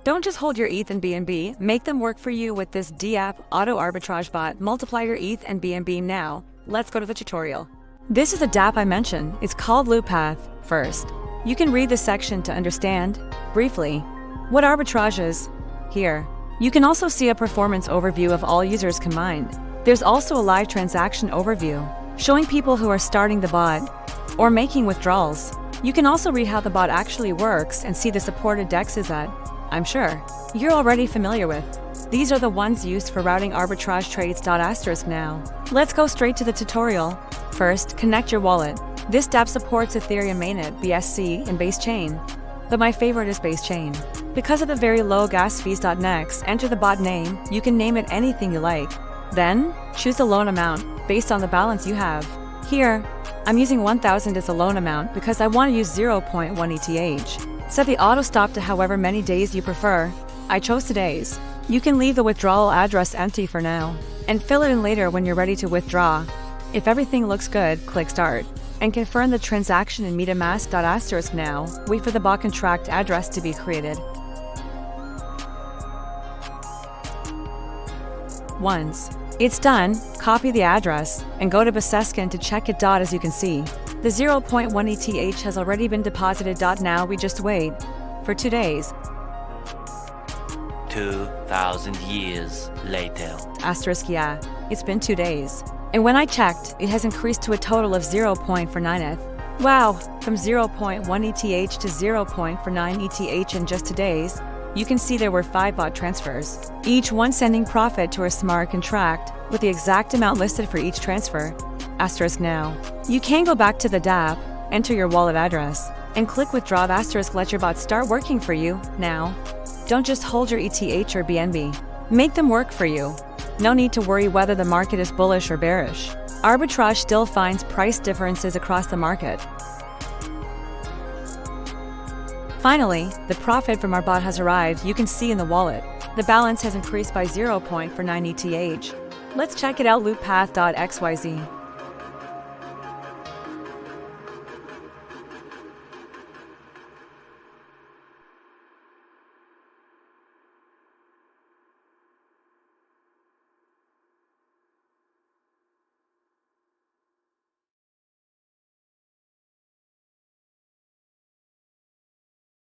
Don't just hold your ETH and BNB, make them work for you with this Dapp Auto Arbitrage Bot. Multiply your ETH and BNB now. Let's go to the tutorial. This is a Dapp I mentioned. It's called LoopPath. First, you can read this section to understand, briefly, what arbitrage is. Here, you can also see a performance overview of all users combined. There's also a live transaction overview, showing people who are starting the bot or making withdrawals. You can also read how the bot actually works and see the supported DEXes that, I'm sure, you're already familiar with. These are the ones used for routing arbitrage trades. Now, let's go straight to the tutorial. First, connect your wallet. This Dapp supports Ethereum Mainnet, BSC, and Bnbchain. But my favorite is Bnbchain. Because of the very low gas fees. Next, enter the bot name. You can name it anything you like. Then, choose the loan amount based on the balance you have. Here, I'm using 1,000 as a loan amount because I want to use 0.1 ETH. Set the auto stop to however many days you prefer. I chose today's. You can leave the withdrawal address empty for now and fill it in later when you're ready to withdraw. If everything looks good, click start and confirm the transaction in MetaMask. Now, wait for the bot contract address to be created. Once it's done, copy the address and go to Bnbchain to check it. As you can see, the 0.1 ETH has already been deposited. Now we just wait for 2 days. 2,000 years later. Yeah, it's been 2 days. And when I checked, it has increased to a total of 0.49 ETH. Wow, from 0.1 ETH to 0.49 ETH in just 2 days. You can see there were 5 bot transfers, each one sending profit to a smart contract with the exact amount listed for each transfer. Now, you can go back to the Dapp, enter your wallet address, and click withdraw. Let your bot start working for you now. Don't just hold your ETH or BNB. Make them work for you. No need to worry whether the market is bullish or bearish. Arbitrage still finds price differences across the market. Finally, the profit from our bot has arrived. You can see in the wallet. The balance has increased by 0.49 ETH. Let's check it out. LoopPath.xyz.